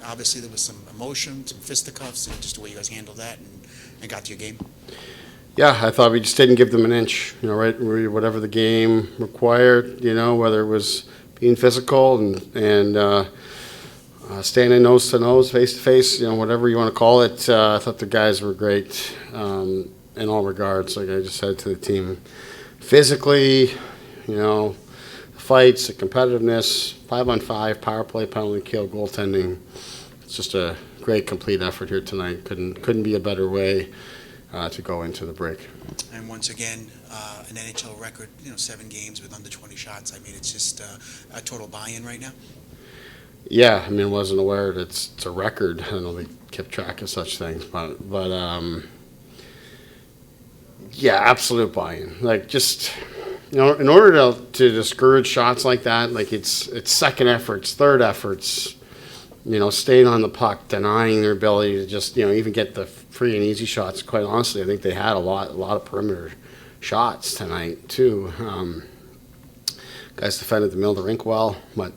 obviously there was some emotion, some fisticuffs, and just the way you guys handled that and got to your game. Yeah, I thought we just didn't give them an inch. Right, whatever the game required. Whether it was being physical and standing nose to nose, face to face. Whatever you want to call it. I thought the guys were great in all regards. Like I just said to the team, physically, the fights, the competitiveness, 5-on-5, power play, penalty kill, goaltending. It's just a great complete effort here tonight. Couldn't be a better way to go into the break. And once again, an NHL record, 7 games with under 20 shots. I mean, it's just a total buy-in right now. Yeah, I mean, wasn't aware that it's a record. I don't know they kept track of such things, but yeah, absolute buy-in. Like just in order to discourage shots like that, like it's second efforts, third efforts. Staying on the puck, denying their ability to just, even get the free and easy shots. Quite honestly, I think they had a lot of perimeter shots tonight too. Guys defended the middle of the rink well, but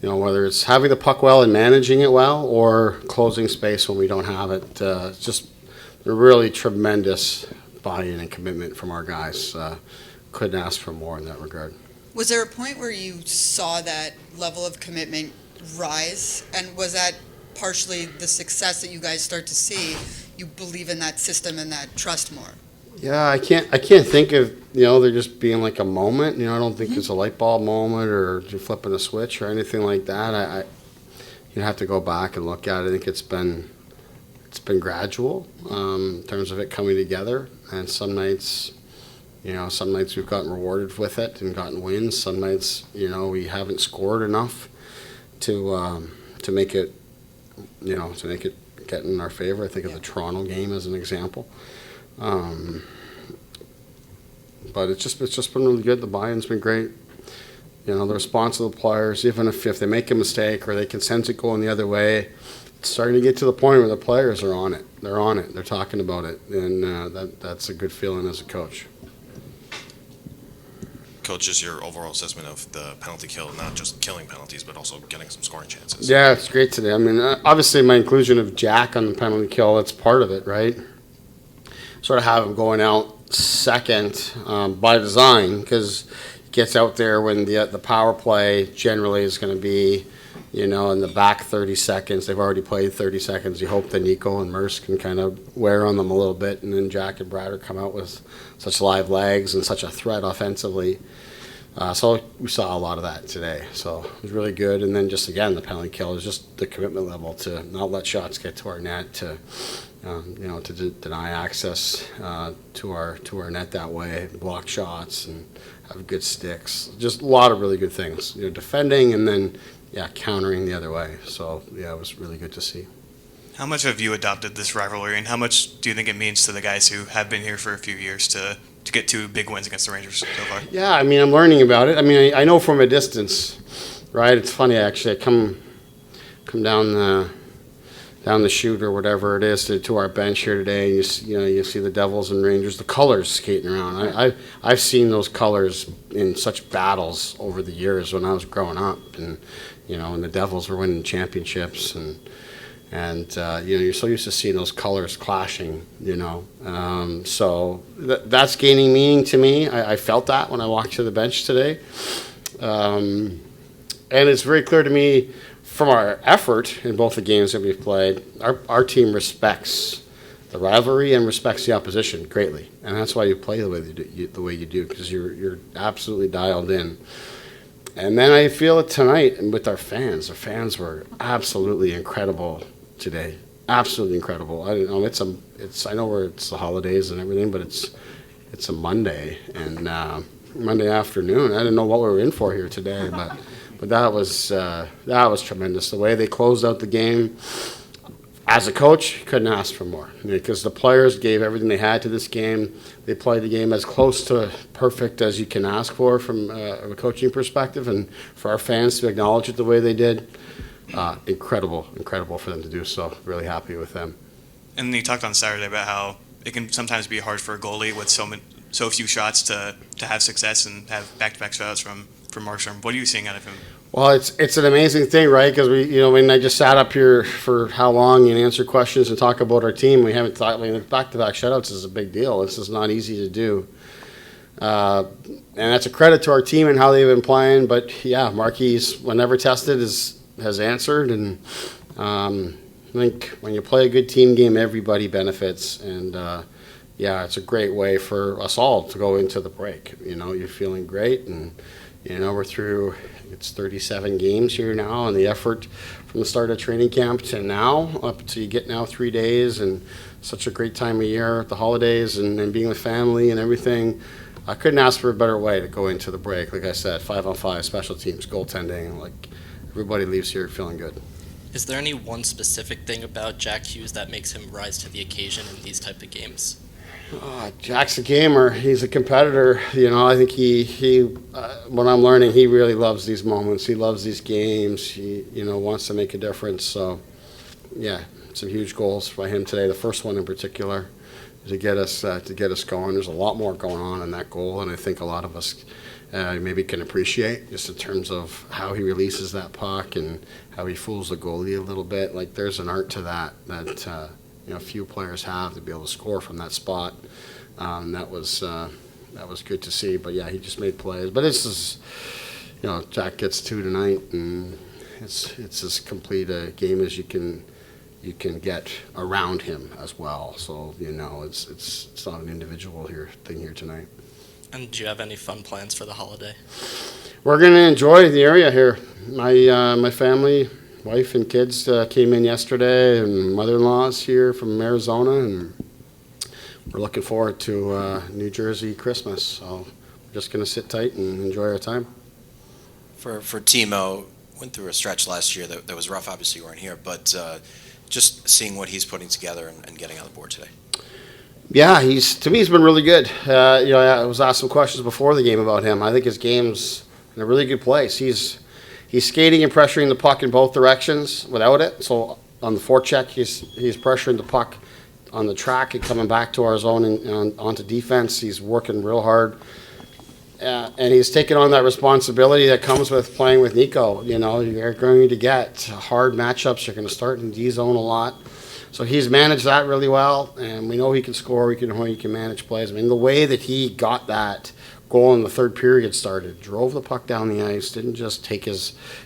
whether it's having the puck well and managing it well, or closing space when we don't have it, just a really tremendous buy-in and commitment from our guys. Couldn't ask for more in that regard. Was there a point where you saw that level of commitment rise, and was that partially the success that you guys start to see? You believe in that system and that trust more. Yeah, I can't think of there just being like a moment. I don't think it's a light bulb moment or you're flipping a switch or anything like that. You have to go back and look at it. I think it's been gradual in terms of it coming together. And some nights we've gotten rewarded with it and gotten wins. Some nights we haven't scored enough to make it get in our favor. I think of the Toronto game as an example. But it's just been really good. The buy-in's been great. The response of the players, even if they make a mistake or they can sense it going the other way, it's starting to get to the point where the players are on it. They're on it. They're talking about it, and that's a good feeling as a coach. Coach, just your overall assessment of the penalty kill, not just killing penalties, but also getting some scoring chances. Yeah, it's great today. I mean, obviously my inclusion of Jack on the penalty kill, that's part of it, right? Sort of have him going out second by design, because he gets out there when the power play generally is going to be, in the back 30 seconds. They've already played 30 seconds. You hope that Nico and Merce can kind of wear on them a little bit, and then Jack and Brad come out with such live legs and such a threat offensively. So we saw a lot of that today. So it was really good. And then just, again, the penalty kill is just the commitment level to not let shots get to our net, to deny access to our net that way, block shots, and have good sticks. Just a lot of really good things. Defending and then, countering the other way. So, it was really good to see. How much have you adopted this rivalry, and how much do you think it means to the guys who have been here for a few years to get 2 big wins against the Rangers so far? Yeah, I mean, I'm learning about it. I mean, I know from a distance, right? It's funny, actually. I come down the chute or whatever it is to our bench here today, and you see the Devils and Rangers, the colors skating around. I've seen those colors in such battles over the years when I was growing up, and when the Devils were winning championships, and you're so used to seeing those colors clashing, so that's gaining meaning to me. I felt that when I walked to the bench today, and it's very clear to me from our effort in both the games that we've played, our team respects the rivalry and respects the opposition greatly, and that's why you play the way you do, because you're absolutely dialed in. And then I feel it tonight, and with our fans. The fans were absolutely incredible today. Absolutely incredible. I don't know. I know where it's the holidays and everything, but it's a Monday and Monday afternoon. I didn't know what we were in for here today, but that was tremendous. The way they closed out the game. As a coach, couldn't ask for more, because the players gave everything they had to this game. They played the game as close to perfect as you can ask for from a coaching perspective, and for our fans to acknowledge it the way they did, incredible for them to do so. Really happy with them. And you talked on Saturday about how it can sometimes be hard for a goalie with so few shots to have success and have back-to-back shutouts from for Markstrom. What are you seeing out of him? Well, it's an amazing thing, right? Because I just sat up here for how long and answer questions and talk about our team. We haven't thought. Back-to-back shutouts is a big deal. This is not easy to do, and that's a credit to our team and how they've been playing. But yeah, Marquis, whenever tested, has answered, and I think when you play a good team game, everybody benefits, and yeah, it's a great way for us all to go into the break. You're feeling great, and we're through. It's 37 games here now, and the effort from the start of training camp to now, up to you get now 3 days, and such a great time of year, the holidays, and being with family and everything. I couldn't ask for a better way to go into the break. Like I said, 5-on-5, special teams, goaltending, like everybody leaves here feeling good. Is there any one specific thing about Jack Hughes that makes him rise to the occasion in these type of games? Jack's a gamer. He's a competitor. I think he what I'm learning, he really loves these moments. He loves these games. He, wants to make a difference. So, yeah, some huge goals by him today. The first one in particular, to get us going. There's a lot more going on in that goal, and I think a lot of us maybe can appreciate just in terms of how he releases that puck and how he fools the goalie a little bit. Like there's an art to that few players have to be able to score from that spot. That was good to see. But yeah, he just made plays. But it's just, Jack gets 2 tonight, and it's as complete a game as you can get around him as well. So it's not an individual thing here tonight. And do you have any fun plans for the holiday? We're going to enjoy the area here. My family, wife and kids came in yesterday, and mother-in-law's here from Arizona, and we're looking forward to New Jersey Christmas. So we're just going to sit tight and enjoy our time. For Timo, went through a stretch last year that was rough. Obviously, you weren't here, but just seeing what he's putting together and getting on the board today. Yeah, he's been really good. I was asked some questions before the game about him. I think his game's in a really good place. He's skating and pressuring the puck in both directions without it. So on the forecheck, he's pressuring the puck on the track and coming back to our zone and onto defense. He's working real hard. And he's taking on that responsibility that comes with playing with Nico. You're going to get hard matchups. You're going to start in D zone a lot. So he's managed that really well, and we know he can score. He can manage plays. I mean, the way that he got that goal in the third period started, drove the puck down the ice, didn't just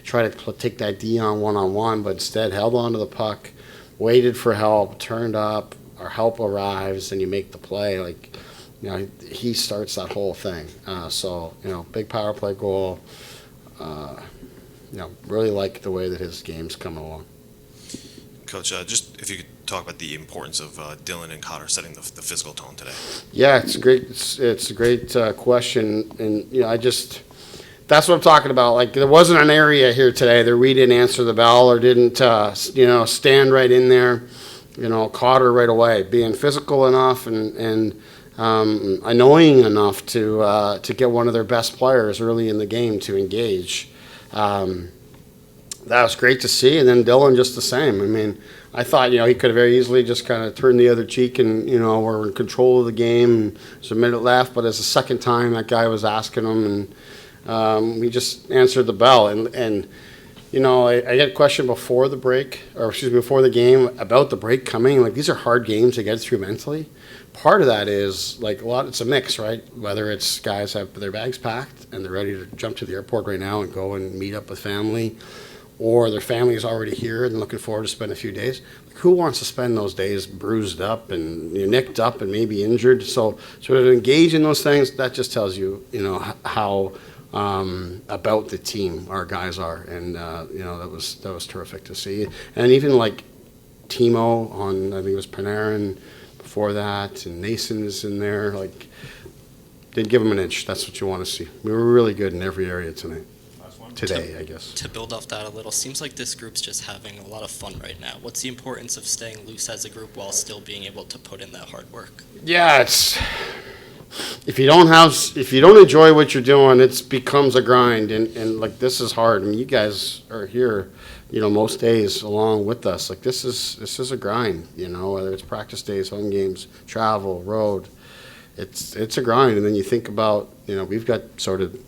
try to take that D on one-on-one, but instead held onto the puck, waited for help, turned up, our help arrives, and you make the play. He starts that whole thing. Big power play goal. Really like the way that his game's coming along. Coach, just if you could talk about the importance of Dylan and Cotter setting the physical tone today. Yeah, it's great. It's a great question, and that's what I'm talking about. Like there wasn't an area here today that we didn't answer the bell or didn't stand right in there. Cotter right away, being physical enough and annoying enough to get one of their best players early in the game to engage. That was great to see, and then Dylan just the same. I mean, I thought he could have very easily just kind of turned the other cheek and we're in control of the game. There's a minute left, but it's the second time that guy was asking him, and we just answered the bell. And I get a question before the game about the break coming. Like these are hard games to get through mentally. Part of that is it's a mix, right? Whether it's guys have their bags packed and they're ready to jump to the airport right now and go and meet up with family, or their family is already here and looking forward to spend a few days. Who wants to spend those days bruised up and nicked up and maybe injured? So to engage in those things, that just tells you, how about the team our guys are, and that was terrific to see. And even like Timo on, I think it was Panarin before that, and Nason is in there. Didn't give him an inch. That's what you want to see. We were really good in every area tonight. Today, I guess. To build off that a little, seems like this group's just having a lot of fun right now. What's the importance of staying loose as a group while still being able to put in that hard work? Yeah, if you don't enjoy what you're doing, it becomes a grind, and this is hard. I mean, you guys are here, most days along with us. This is a grind, whether it's practice days, home games, travel, road. It's a grind, and then you think about, we've got sort of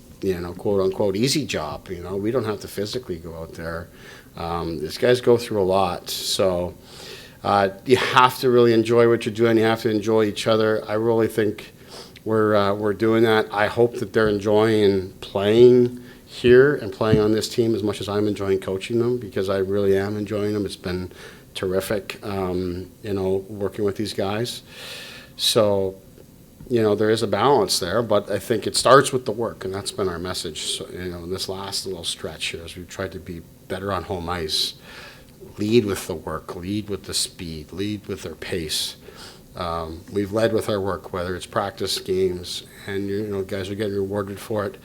quote unquote easy job. We don't have to physically go out there. These guys go through a lot, so you have to really enjoy what you're doing. You have to enjoy each other. I really think we're doing that. I hope that they're enjoying playing here and playing on this team as much as I'm enjoying coaching them, because I really am enjoying them. It's been terrific, working with these guys. So, there is a balance there, but I think it starts with the work, and that's been our message. So, in this last little stretch here, as we've tried to be better on home ice, lead with the work, lead with the speed, lead with their pace. We've led with our work, whether it's practice, games, and guys are getting rewarded for it.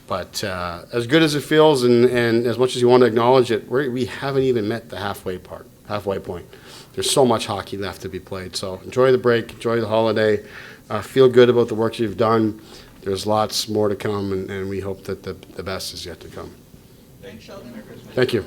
But as good as it feels, and as much as you want to acknowledge it, we haven't even met the halfway point. There's so much hockey left to be played. So enjoy the break, enjoy the holiday, feel good about the work you've done. There's lots more to come, and we hope that the best is yet to come. Thanks, Sheldon. Thank you.